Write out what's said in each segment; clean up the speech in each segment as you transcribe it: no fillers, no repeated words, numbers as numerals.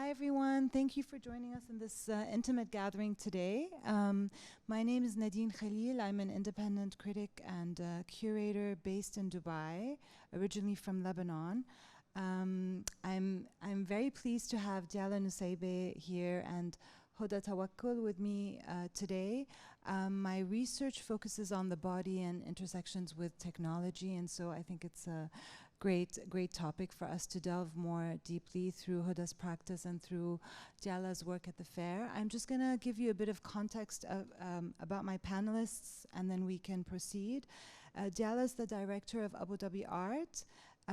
Hi, everyone. Thank you for joining us in this intimate gathering today. My name is Nadine Khalil. I'm an independent critic and curator based in Dubai, originally from Lebanon. I'm very pleased to have Dyala Nusseibeh here and Hoda Tawakol with me today. My research focuses on the body and intersections with technology, and so I think it's a great topic for us to delve more deeply through Hoda's practice and through Dyala's work at the fair. I'm just going to give you a bit of context about my panelists, and then we can proceed. Dyala is the director of Abu Dhabi Art,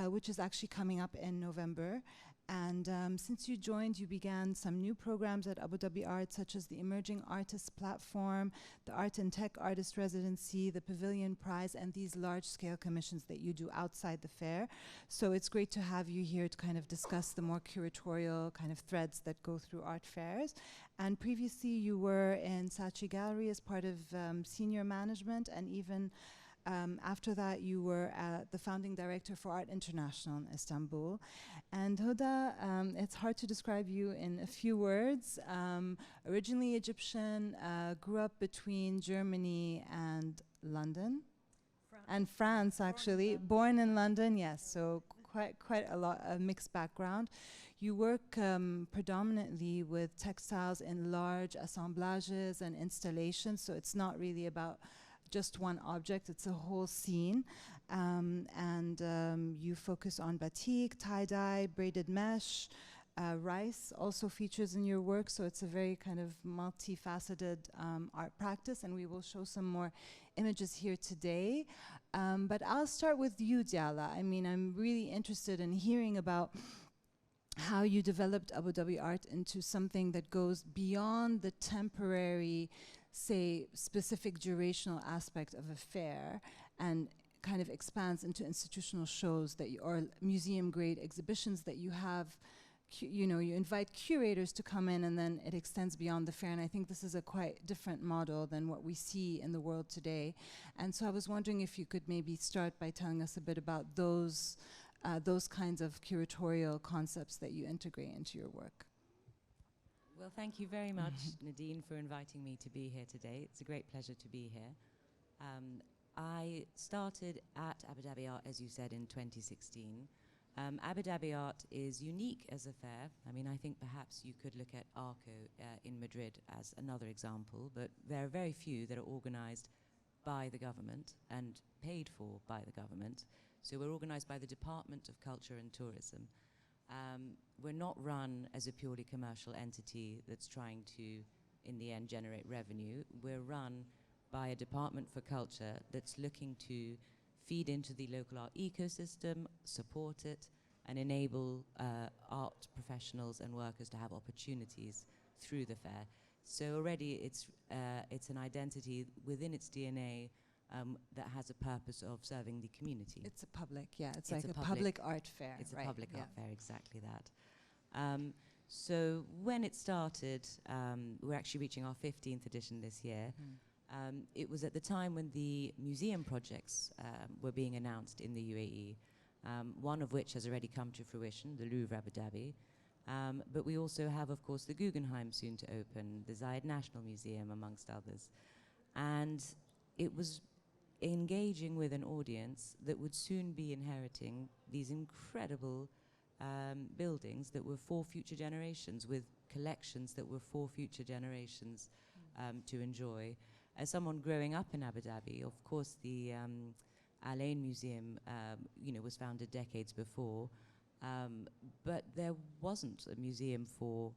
which is actually coming up in November. And since you joined, you began some new programs at Abu Dhabi Art, such as the Emerging Artists Platform, the Art and Tech Artist Residency, the Pavilion Prize, and these large-scale commissions that you do outside the fair. So it's great to have you here to kind of discuss the more curatorial kind of threads that go through art fairs. And previously, you were in Saatchi Gallery as part of senior management, and even after that, you were the founding director for Art International in Istanbul. And Hoda, it's hard to describe you in a few words. Originally Egyptian, grew up between Germany and London. And France, actually. Born in London, yes. So quite a mixed background. You work predominantly with textiles in large assemblages and installations, so it's not really about just one object, it's a whole scene. You focus on batik, tie-dye, braided mesh, rice also features in your work, so it's a very kind of multifaceted art practice, and we will show some more images here today. But I'll start with you, Dyala. I mean, I'm really interested in hearing about how you developed Abu Dhabi Art into something that goes beyond the temporary, say, specific durational aspect of a fair and kind of expands into institutional shows that you, or museum-grade exhibitions that you have. You know, you invite curators to come in, and then it extends beyond the fair. And I think this is a quite different model than what we see in the world today. And so I was wondering if you could maybe start by telling us a bit about those kinds of curatorial concepts that you integrate into your work. Well, thank you very much, Nadine, for inviting me to be here today. It's a great pleasure to be here. I started at Abu Dhabi Art, as you said, in 2016. Abu Dhabi Art is unique as a fair. I mean, I think perhaps you could look at Arco in Madrid as another example, but there are very few that are organized by the government and paid for by the government. So we're organized by the Department of Culture and Tourism. We're not run as a purely commercial entity that's trying to, in the end, generate revenue. We're run by a Department for Culture that's looking to feed into the local art ecosystem, support it, and enable art professionals and workers to have opportunities through the fair. So already it's an identity within its DNA that has a purpose of serving the community. It's a public, yeah, it's like a public art fair. It's a public art fair, exactly that. So when it started, we're actually reaching our 15th edition this year. It was at the time when the museum projects were being announced in the UAE, one of which has already come to fruition, the Louvre Abu Dhabi. But we also have, of course, the Guggenheim soon to open, the Zayed National Museum, amongst others. And it was engaging with an audience that would soon be inheriting these incredible buildings that were for future generations, with collections that were for future generations to enjoy. As someone growing up in Abu Dhabi, of course, the Al Ain Museum, was founded decades before, but there wasn't a museum for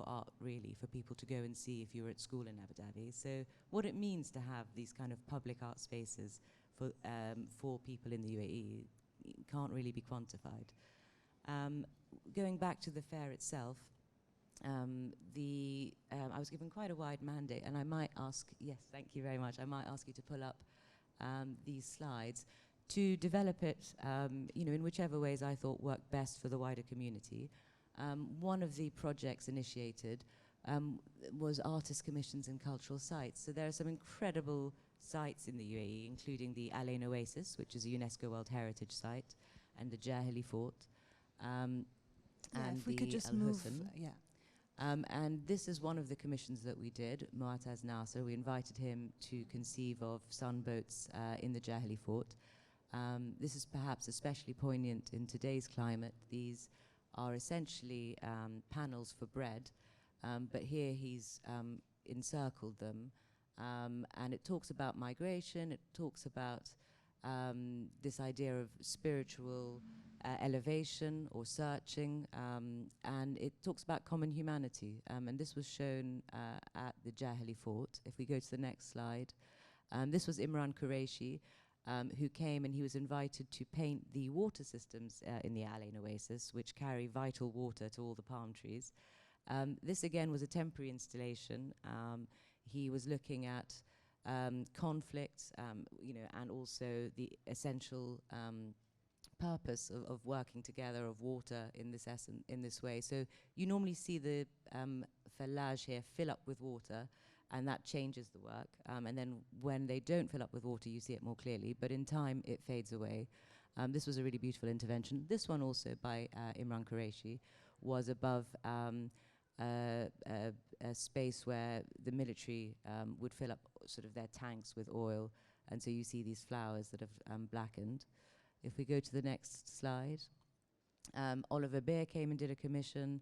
art, really, for people to go and see if you were at school in Abu Dhabi. So what it means to have these kind of public art spaces for people in the UAE can't really be quantified. Going back to the fair itself, I was given quite a wide mandate, and I might ask, yes, thank you very much, I might ask you to pull up these slides to develop it, in whichever ways I thought worked best for the wider community. One of the projects initiated was artist commissions and cultural sites. So there are some incredible sites in the UAE, including the Al Ain Oasis, which is a UNESCO World Heritage Site, and the Jahili Fort. And if we could just move, And this is one of the commissions that we did, Mu'taz Nasser. We invited him to conceive of sunboats in the Jahili fort. This is perhaps especially poignant in today's climate. These are essentially panels for bread, but here he's encircled them. And it talks about migration, it talks about this idea of spiritual elevation or searching, and it talks about common humanity. And this was shown at the Jahili fort. If we go to the next slide, this was Imran Qureshi, who came, and he was invited to paint the water systems in the Alain Oasis, which carry vital water to all the palm trees. This again was a temporary installation. He was looking at conflict, and also the essential purpose of working together, of water in this way. So you normally see the fellage here fill up with water, and that changes the work. And then when they don't fill up with water, you see it more clearly, but in time it fades away. This was a really beautiful intervention. This one also by Imran Qureshi was above a space where the military would fill up sort of their tanks with oil, and so you see these flowers that have blackened. If we go to the next slide, Oliver Beer came and did a commission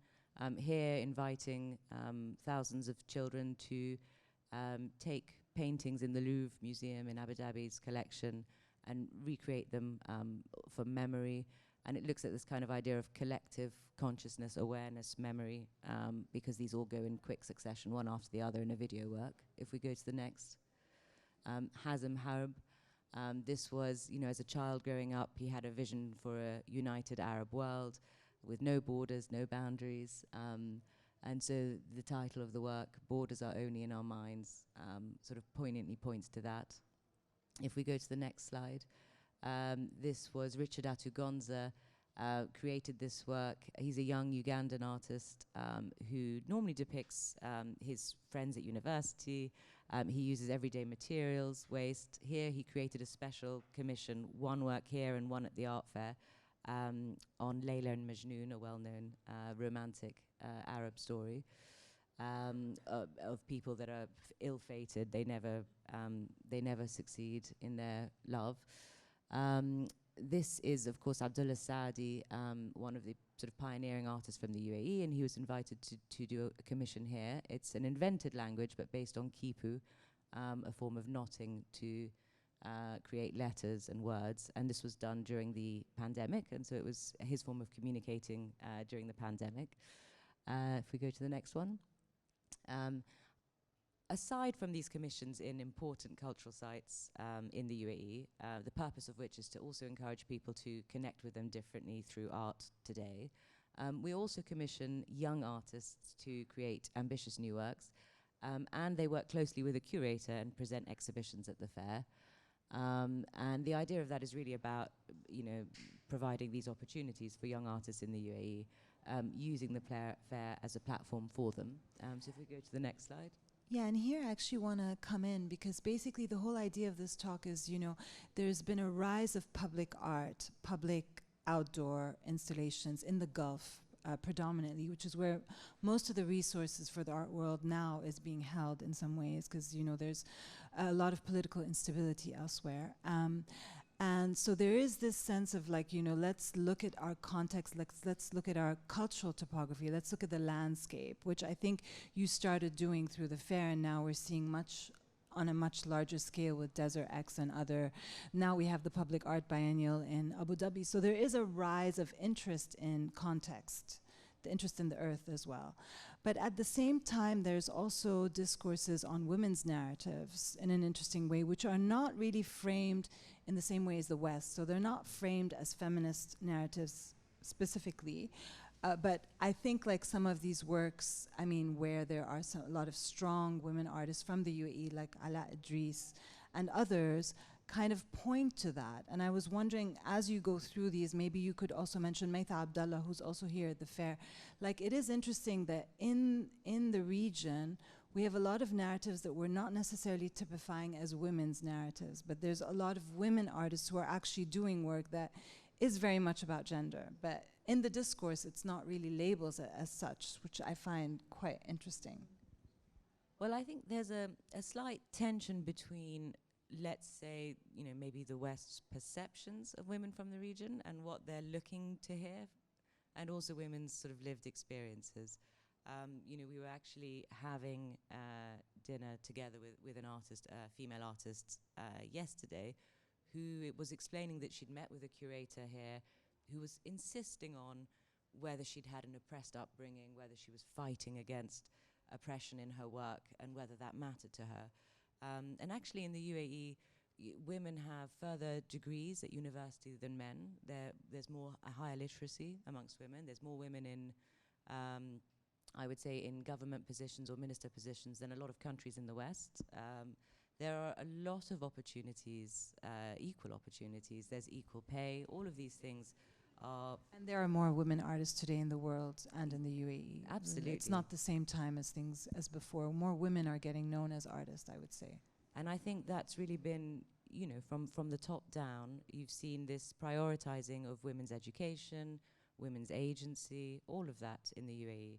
here, inviting thousands of children to take paintings in the Louvre Museum in Abu Dhabi's collection and recreate them from memory. And it looks at this kind of idea of collective consciousness, awareness, memory, because these all go in quick succession, one after the other in a video work. If we go to the next, Hazem Harb. This was, as a child growing up, he had a vision for a united Arab world with no borders, no boundaries. And so the title of the work, Borders Are Only in Our Minds, sort of poignantly points to that. If we go to the next slide, this was Richard Atugonza, created this work. He's a young Ugandan artist who normally depicts his friends at university. He uses everyday materials, waste. Here he created a special commission, one work here and one at the art fair, on Layla and Majnun, a well-known romantic Arab story of people that are ill-fated. They never succeed in their love. This is, of course, Abdullah Saadi, one of the sort of pioneering artists from the UAE, and he was invited to do a commission here. It's an invented language, but based on Kipu, a form of knotting to create letters and words. And this was done during the pandemic, and so it was his form of communicating during the pandemic. If we go to the next one. Aside from these commissions in important cultural sites in the UAE, the purpose of which is to also encourage people to connect with them differently through art today, we also commission young artists to create ambitious new works, and they work closely with a curator and present exhibitions at the fair. And the idea of that is really about, providing these opportunities for young artists in the UAE, using the fair as a platform for them. So if we go to the next slide. Yeah, and here I actually want to come in because basically the whole idea of this talk is, there's been a rise of public art, public outdoor installations in the Gulf predominantly, which is where most of the resources for the art world now is being held in some ways because, there's a lot of political instability elsewhere. And so there is this sense of let's look at our context, let's look at our cultural topography, let's look at the landscape, which I think you started doing through the fair, and now we're seeing on a much larger scale with Desert X and other. Now we have the Public Art Biennial in Abu Dhabi. So there is a rise of interest in context, the interest in the earth as well. But at the same time, there's also discourses on women's narratives in an interesting way, which are not really framed in the same way as the West. So they're not framed as feminist narratives specifically. But I think some of these works, where there are a lot of strong women artists from the UAE, like Ala Idris and others, kind of point to that. And I was wondering, as you go through these, maybe you could also mention Maitha Abdallah, who's also here at the fair. It is interesting that in the region, we have a lot of narratives that we're not necessarily typifying as women's narratives, but there's a lot of women artists who are actually doing work that is very much about gender, but in the discourse, it's not really labels as such, which I find quite interesting. Well, I think there's a slight tension between, let's say, maybe the West's perceptions of women from the region and what they're looking to hear, and also women's sort of lived experiences. We were actually having dinner together with an artist, a female artist, yesterday, who was explaining that she'd met with a curator here who was insisting on whether she'd had an oppressed upbringing, whether she was fighting against oppression in her work, and whether that mattered to her. And actually in the UAE, women have further degrees at university than men. There's more a higher literacy amongst women. There's more women in, I would say, in government positions or minister positions than a lot of countries in the West. There are a lot of opportunities, equal opportunities. There's equal pay. All of these things are... And there are more women artists today in the world and in the UAE. Absolutely. It's not the same time as things as before. More women are getting known as artists, I would say. And I think that's really been, from the top down, you've seen this prioritizing of women's education, women's agency, all of that in the UAE.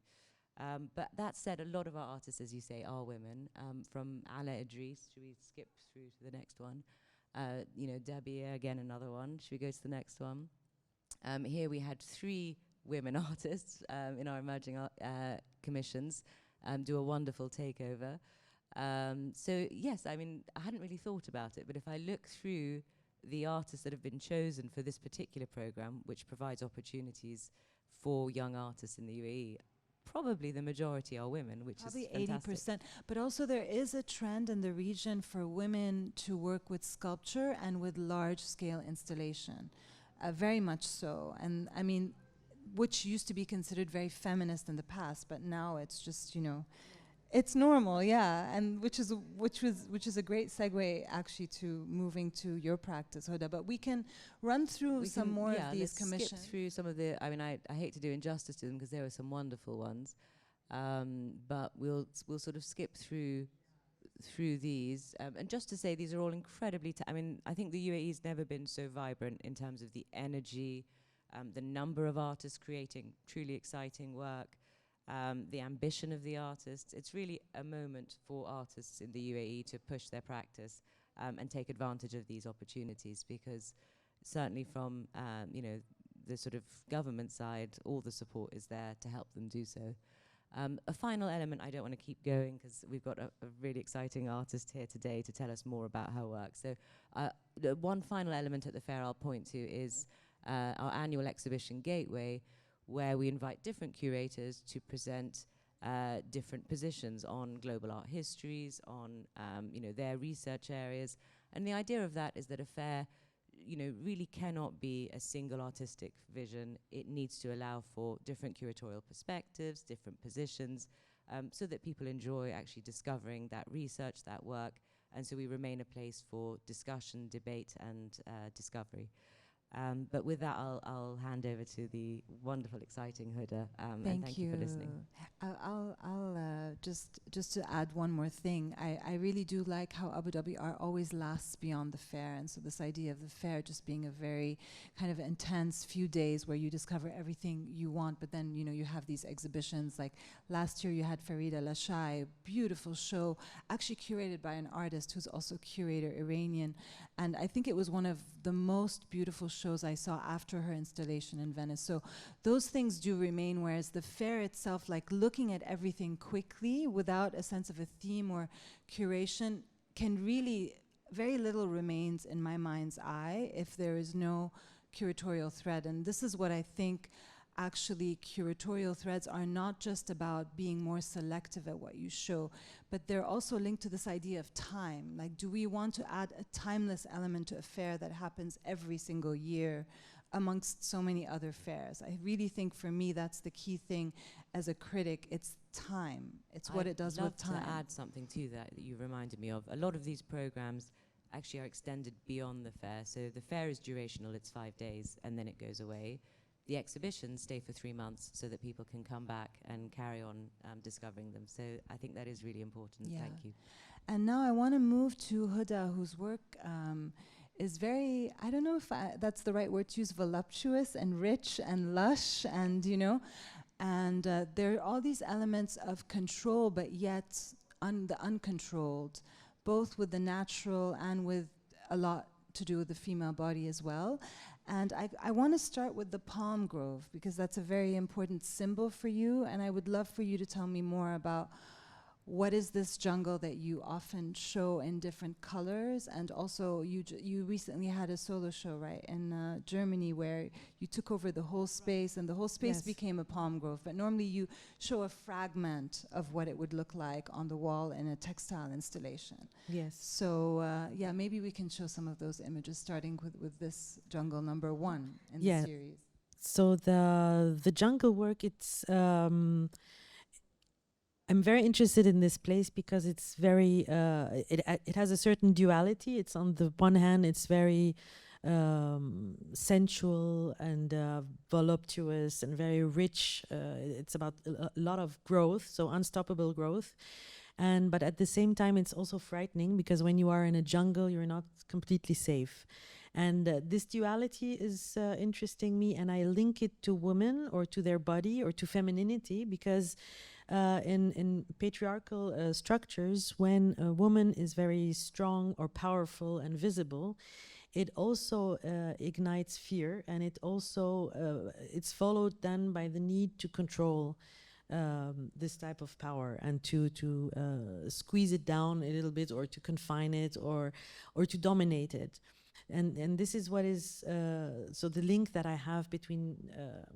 But that said, a lot of our artists, as you say, are women. From Ala Idris, should we skip through to the next one? Dabia, again, another one. Should we go to the next one? Here we had 3 women artists in our emerging commissions do a wonderful takeover. So yes, I mean, I hadn't really thought about it, but if I look through the artists that have been chosen for this particular program, which provides opportunities for young artists in the UAE, probably the majority are women, which probably is fantastic. 80%. But also there is a trend in the region for women to work with sculpture and with large-scale installation, very much so. And I mean, which used to be considered very feminist in the past, but now it's just, it's normal, yeah, and which is a great segue actually to moving to your practice, Hoda. But we can run through some more of these commissions. Skip through some of the. I mean, I hate to do injustice to them because there were some wonderful ones, but we'll sort of skip through these. And just to say, these are all incredibly. I mean, I think the UAE's never been so vibrant in terms of the energy, the number of artists creating truly exciting work. The ambition of the artists. It's really a moment for artists in the UAE to push their practice and take advantage of these opportunities, because certainly from the sort of government side, all the support is there to help them do so. A final element, I don't want to keep going because we've got a really exciting artist here today to tell us more about her work. So the one final element at the fair I'll point to is our annual exhibition Gateway, where we invite different curators to present different positions on global art histories, on their research areas. And the idea of that is that a fair, really cannot be a single artistic vision. It needs to allow for different curatorial perspectives, different positions, so that people enjoy actually discovering that research, that work, and so we remain a place for discussion, debate, and discovery. But with that, I'll hand over to the wonderful, exciting Hoda. And thank you for listening. I'll just to add one more thing. I really do like how Abu Dhabi Art always lasts beyond the fair, and so this idea of the fair just being a very kind of intense few days where you discover everything you want, but then you have these exhibitions. Like last year, you had Farida Lashai, beautiful show, actually curated by an artist who's also curator Iranian, and I think it was one of the most beautiful shows I saw after her installation in Venice. So those things do remain, whereas the fair itself, like looking at everything quickly without a sense of a theme or curation, can really, very little remains in my mind's eye if there is no curatorial thread. And this is what I think actually curatorial threads are not just about being more selective at what you show, but they're also linked to this idea of time. Like, do we want to add a timeless element to a fair that happens every single year amongst so many other fairs? I really think for me that's the key thing as a critic. It's time. It's what it does with time. I'd love to add something to that you reminded me of. A lot of these programs actually are extended beyond the fair. So the fair is durational, it's 5 days, and then it goes away. The exhibitions stay for 3 months so that people can come back and carry on discovering them. So I think that is really important. Yeah. Thank you. And now I want to move to Hoda, whose work is very, I don't know if that's the right word to use, voluptuous and rich and lush, and and there are all these elements of control, but yet the uncontrolled, both with the natural and with a lot to do with the female body as well. And I want to start with the palm grove, because that's a very important symbol for you, and I would love for you to tell me more about what is this jungle that you often show in different colors. And also you recently had a solo show, right, in Germany, where you took over the whole space, and the whole space became a palm grove. But normally you show a fragment of what it would look like on the wall in a textile installation. Yes. So yeah, maybe we can show some of those images, starting with this jungle number 1 in the series. So the jungle work, it's I'm very interested in this place because it's very it has a certain duality. It's on the one hand, it's very sensual and voluptuous and very rich. It's about a lot of growth, so unstoppable growth. But at the same time, it's also frightening, because when you are in a jungle, you're not completely safe. And this duality is interesting me, and I link it to women, or to their body, or to femininity, because in patriarchal structures, when a woman is very strong or powerful and visible, it also ignites fear, and it also it's followed then by the need to control this type of power, and to squeeze it down a little bit, or to confine it, or to dominate it. And this is what is so the link that I have between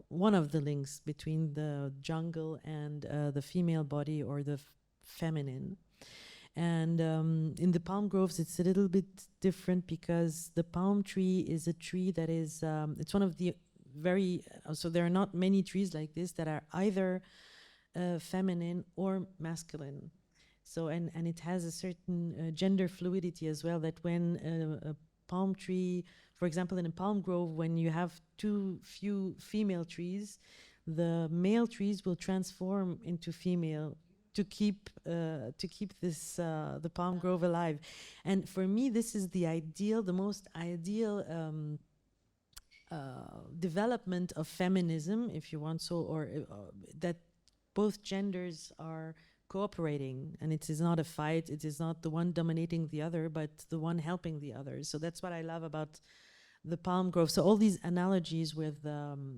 one of the links between the jungle and the female body, or the feminine. And in the palm groves, it's a little bit different, because the palm tree is a tree that is it's one of the very so there are not many trees like this that are either feminine or masculine. So and it has a certain gender fluidity as well, that when a palm tree, for example, in a palm grove, when you have too few female trees, the male trees will transform into female to keep this the palm grove alive. And for me, this is the most ideal development of feminism, if you want, so, or that both genders are cooperating, and it is not a fight. It is not the one dominating the other, but the one helping the other. So that's what I love about the palm grove. So all these analogies with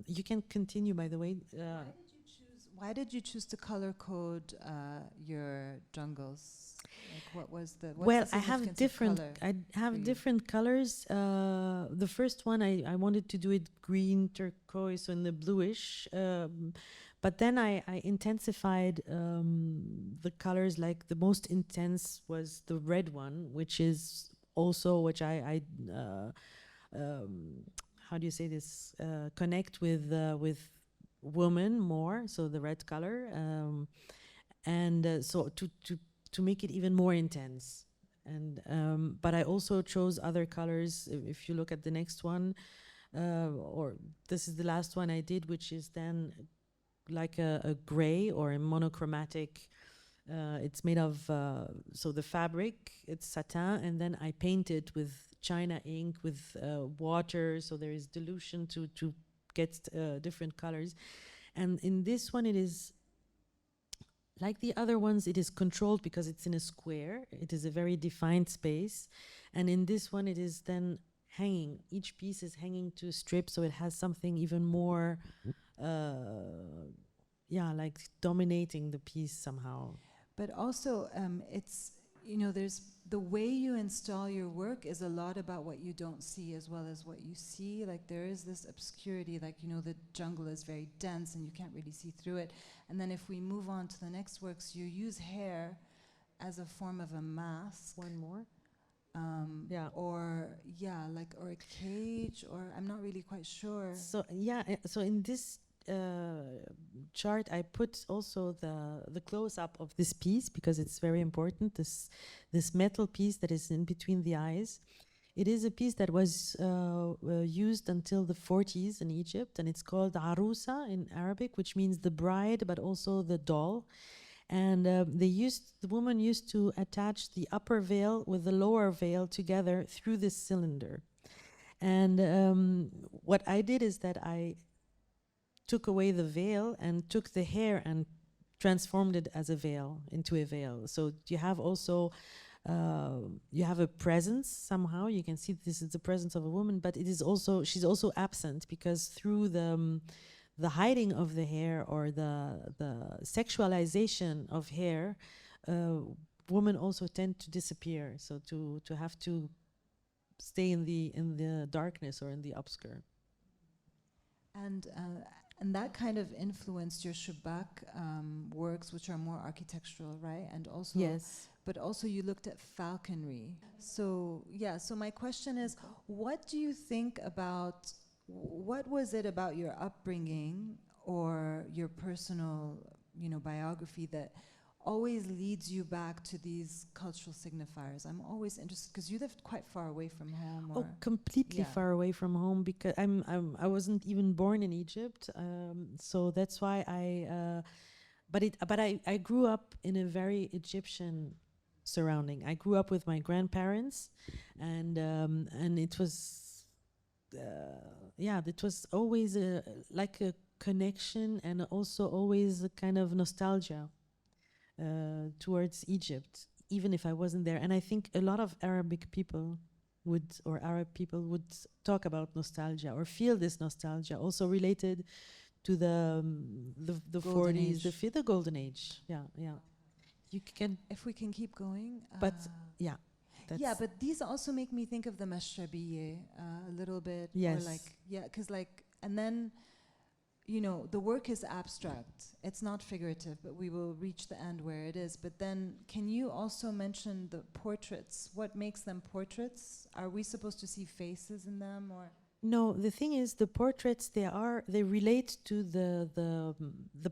you can continue, by the way. Why did you choose to color code your jungles? Like, what was the I have different colors. The first one, I wanted to do it green, turquoise, so in the bluish. But then I intensified the colors. Like the most intense was the red one, which is also which I how do you say this? Connect with women more. So the red color, and so to make it even more intense. And but I also chose other colors. If you look at the next one, or this is the last one I did, which is then like a gray or a monochromatic. It's made of so the fabric, it's satin, and then I painted with China ink with water, so there is dilution to get different colors. And in this one, it is like the other ones, it is controlled because it's in a square. It is a very defined space. And in this one, it is then hanging. Each piece is hanging to a strip, so it has something even more like dominating the piece somehow. But also, it's, there's the way you install your work is a lot about what you don't see as well as what you see. Like there is this obscurity, like, the jungle is very dense and you can't really see through it. And then if we move on to the next works, you use hair as a form of a mask. One more. Or a cage, or I'm not really quite sure. So so in this chart, I put also the close-up of this piece, because it's very important. This metal piece that is in between the eyes. It is a piece that was used until the 40s in Egypt, and it's called arusa in Arabic, which means the bride, but also the doll. And the woman used to attach the upper veil with the lower veil together through this cylinder. And what I did is that I took away the veil and took the hair and transformed it as a veil, into a veil. So you have also you have a presence somehow. You can see this is the presence of a woman, but it is also, she's also absent, because through the hiding of the hair, or the sexualization of hair, women also tend to disappear. So to have to stay in the darkness or in the obscure. And that kind of influenced your Shabak works, which are more architectural, right? And also, Yes. but also you looked at falconry. So yeah, so my question is, what do you think about, what was it about your upbringing or your personal, biography that always leads you back to these cultural signifiers? I'm always interested, because you lived quite far away from home. Oh, completely far away from home, because I wasn't even born in Egypt, so that's why I grew up in a very Egyptian surrounding. I grew up with my grandparents, and it was it was always like a connection, and also always a kind of nostalgia towards Egypt, even if I wasn't there. And I think a lot of Arabic people Arab people would talk about nostalgia, or feel this nostalgia, also related to the 40s, the golden age. Yeah. You can, if we can keep going. But yeah. Yeah, but these also make me think of the Mashrabiye a little bit. Yes. Or because and then, the work is abstract. It's not figurative, but we will reach the end where it is. But then, can you also mention the portraits? What makes them portraits? Are we supposed to see faces in them, or? No, the thing is, the portraits, they relate to the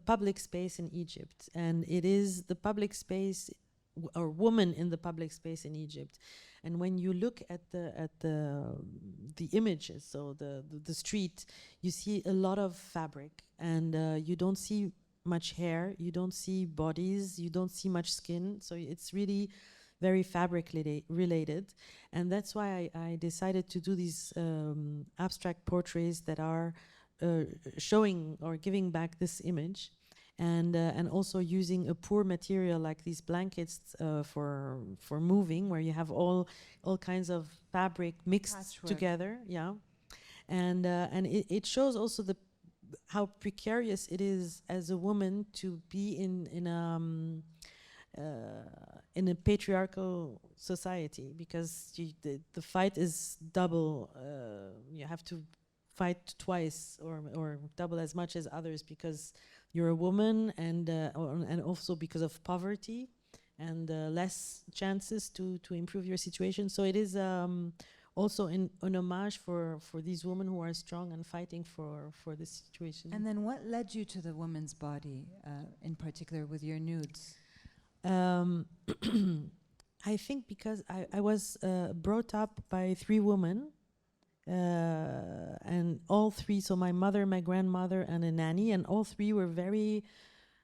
public space in Egypt, and it is the public space, or woman in the public space in Egypt. And when you look at the images, so the street, you see a lot of fabric, and you don't see much hair, you don't see bodies, you don't see much skin. So it's really very fabric related. And that's why I decided to do these abstract portraits that are showing or giving back this image. And also using a poor material like these blankets for moving, where you have all kinds of fabric mixed Patchwork. together, and it shows also how precarious it is as a woman to be in a patriarchal society, because the fight is double. You have to fight twice or double as much as others, because you're a woman, and also because of poverty and less chances to improve your situation. So it is also an homage for these women who are strong and fighting for this situation. And then what led you to the woman's body, in particular with your nudes? I think because I was brought up by 3 women, and all 3, so my mother, my grandmother, and a nanny, and all 3 were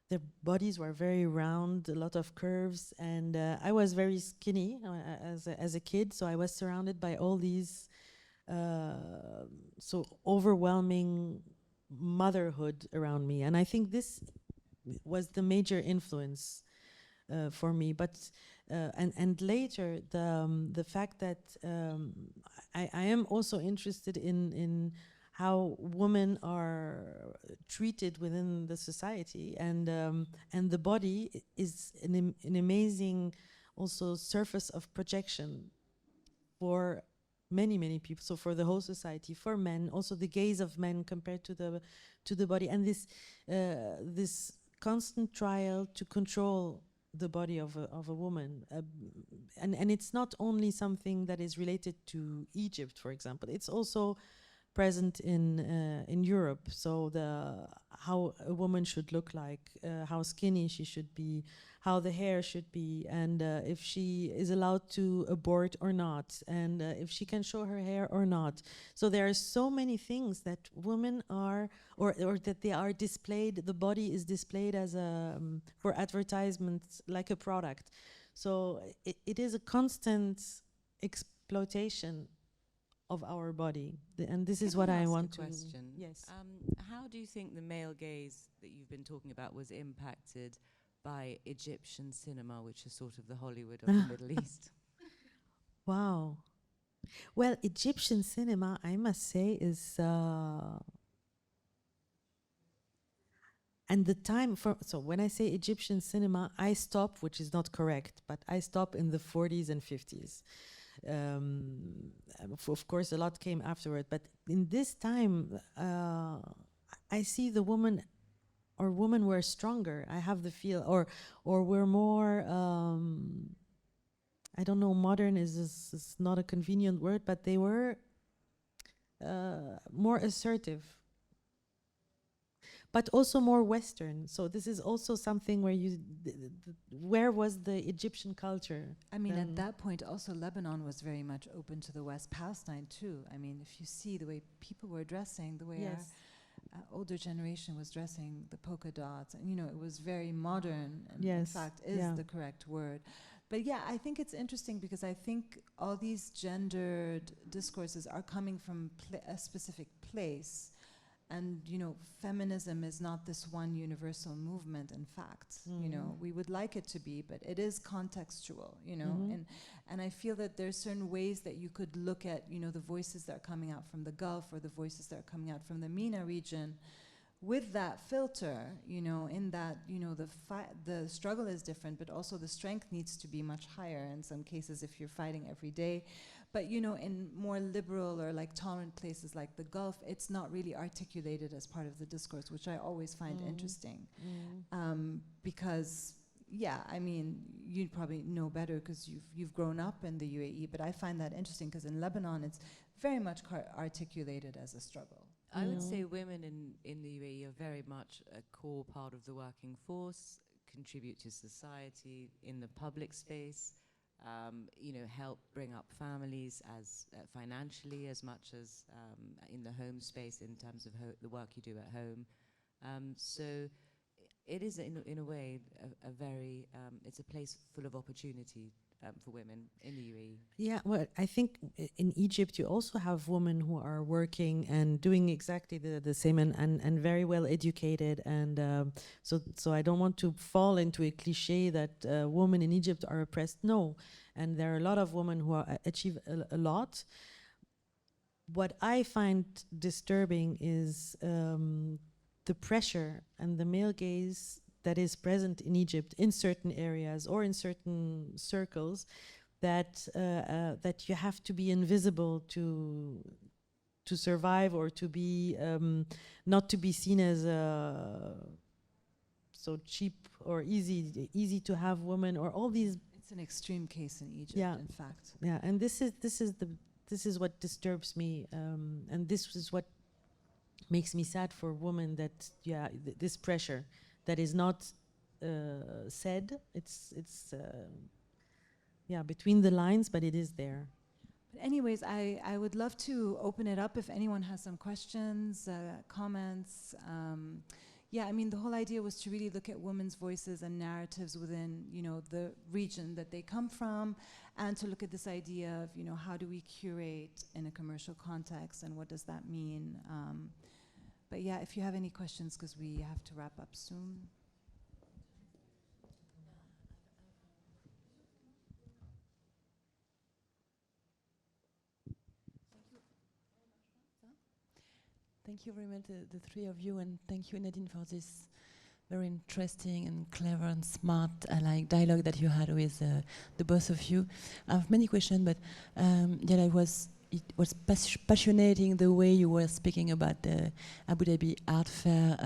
their bodies were very round, a lot of curves, and I was very skinny as a kid, so I was surrounded by all these so overwhelming motherhood around me, and I think this was the major influence for me. But and later the fact that I am also interested in how women are treated within the society, and the body is an amazing also surface of projection for many people. So for the whole society, for men, also the gaze of men compared to the body, and this constant trial to control the body of a woman, and it's not only something that is related to Egypt, for example. It's also present in Europe. So how a woman should look like, how skinny she should be, how the hair should be, and if she is allowed to abort or not, and if she can show her hair or not. So there are so many things that women are, or that they are displayed. The body is displayed as for advertisements, like a product. So it is a constant exploitation of our body. And this is Can what I I ask want a to. question? Yes. How do you think the male gaze that you've been talking about was impacted by Egyptian cinema, which is sort of the Hollywood of the Middle East? Wow. Well, Egyptian cinema, I must say, is and the time for, so when I say Egyptian cinema, I stop, which is not correct, but I stop in the 40s and 50s. Of course, a lot came afterward, but in this time, I see the woman or women were stronger. I have the feel, or were more. I don't know. Modern is not a convenient word, but they were more assertive, but also more Western. So this is also something where where was the Egyptian culture? I mean, at that point, also Lebanon was very much open to the West. Palestine too. I mean, if you see the way people were dressing, the way Yes. our older generation was dressing, the polka dots, and it was very modern. And Yes, in fact, is yeah. the correct word. But yeah, I think it's interesting because I think all these gendered discourses are coming from a specific place. And, feminism is not this one universal movement, in fact. We would like it to be, but it is contextual, and I feel that there's certain ways that you could look at, the voices that are coming out from the Gulf or the voices that are coming out from the MENA region with that filter, in that, the struggle is different, but also the strength needs to be much higher in some cases if you're fighting every day. But, in more liberal or like tolerant places like the Gulf, it's not really articulated as part of the discourse, which I always find interesting. Because, yeah, I mean, you probably know better because you've grown up in the UAE, but I find that interesting because in Lebanon, it's very much articulated as a struggle. I would say women in the UAE are very much a core part of the working force, contribute to society in the public space, help bring up families as financially as much as in the home space in terms of the work you do at home. So it is in a way a very, it's a place full of opportunity for women in the UAE. Yeah, well, I think in Egypt you also have women who are working and doing exactly the same and very well educated. And so I don't want to fall into a cliche that women in Egypt are oppressed. No, and there are a lot of women who achieve a lot. What I find disturbing is the pressure and the male gaze that is present in Egypt in certain areas or in certain circles, that you have to be invisible to survive or to be not to be seen as so cheap or easy to have women or all these. It's an extreme case in Egypt, in fact. Yeah, and this is what disturbs me, and this is what makes me sad for women, that this pressure that is not said. It's between the lines, but it is there. But anyways, I would love to open it up if anyone has some questions, comments. I mean, the whole idea was to really look at women's voices and narratives within, the region that they come from, and to look at this idea of, how do we curate in a commercial context, and what does that mean? But yeah, if you have any questions, because we have to wrap up soon. Thank you very much, the three of you, and thank you, Nadine, for this very interesting and clever and smart dialogue that you had with the both of you. I have many questions, but it was passionating the way you were speaking about the Abu Dhabi Art Fair,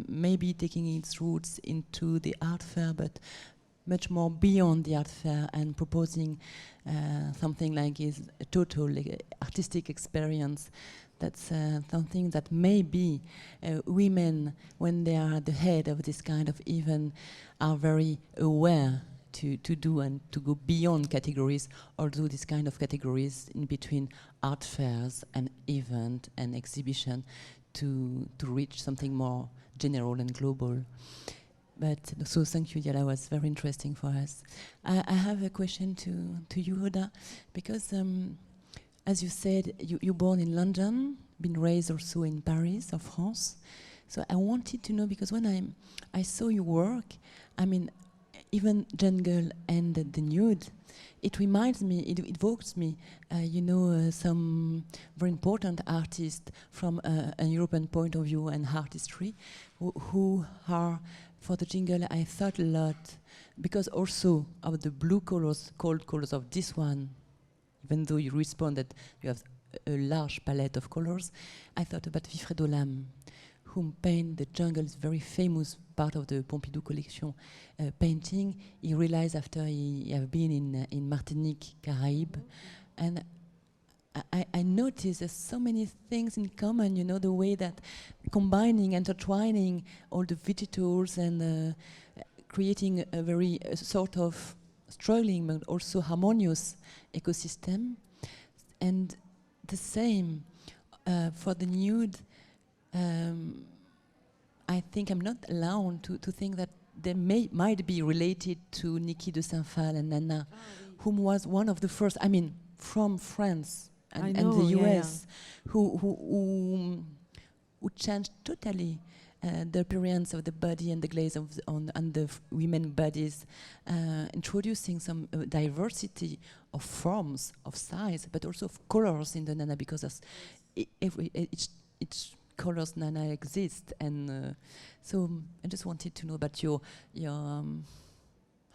maybe taking its roots into the art fair, but much more beyond the art fair, and proposing something like is a total artistic experience. That's something that maybe women, when they are at the head of this kind of event, are very aware to do and to go beyond categories, or do this kind of categories in between art fairs and event and exhibition to reach something more general and global. But so thank you, Dyala, was very interesting for us. I have a question to you, Hoda, because as you said, you're born in London, been raised also in Paris or France. So I wanted to know, because when I saw your work, I mean, even jungle and the nude, it reminds me, it evokes me, some very important artists from a European point of view and art history, who are, for the jungle, I thought a lot, because also of the blue colors, cold colors of this one, even though you respond that you have a large palette of colors, I thought about Wilfredo Lam, whom paint the jungle is very famous part of the Pompidou collection painting. He realized after he have been in Martinique, Caraïbes, and I noticed there's so many things in common, the way that combining, intertwining all the vegetables and creating a very sort of struggling but also harmonious ecosystem. And the same for the nude. I think I'm not allowed to think that they might be related to Niki de Saint-Phal and Nana, whom was one of the first, I mean, from France and the US, who changed totally the appearance of the body and the glaze on the women bodies, introducing some diversity of forms, of size, but also of colors in the Nana, because each colors Nana exist, and so I just wanted to know about your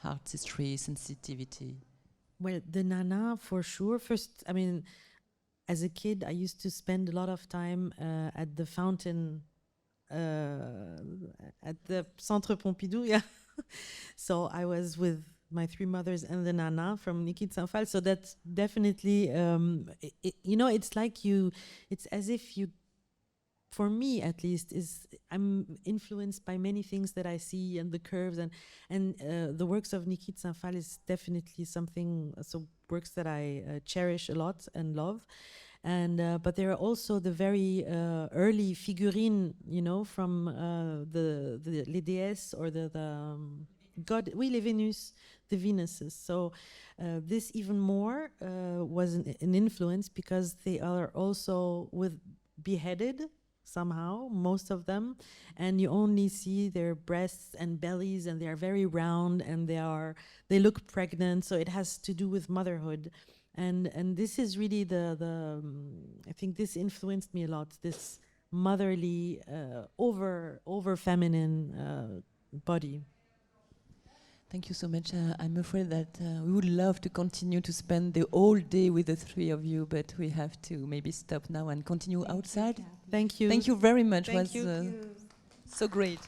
art history, sensitivity. Well, the Nana, for sure. First, I mean, as a kid, I used to spend a lot of time at the fountain at the Centre Pompidou, yeah. So I was with my three mothers and the Nana from Niki de Saint-Phal. So that's definitely, it's like it's as if you, for me at least, I'm influenced by many things that I see, and the curves and the works of Niki de Saint-Phal is definitely something, so works that I cherish a lot and love. And but there are also the very early figurines, from the les déesses or the God, les Venus, the Venuses. So this even more was an influence, because they are also beheaded somehow, most of them, and you only see their breasts and bellies, and they are very round, and they look pregnant. So it has to do with motherhood. And this is really I think this influenced me a lot, this motherly, over feminine body. Thank you so much. I'm afraid that we would love to continue to spend the whole day with the three of you, but we have to maybe stop now and continue outside. Thank you. Thank you very much. Thank you. So great.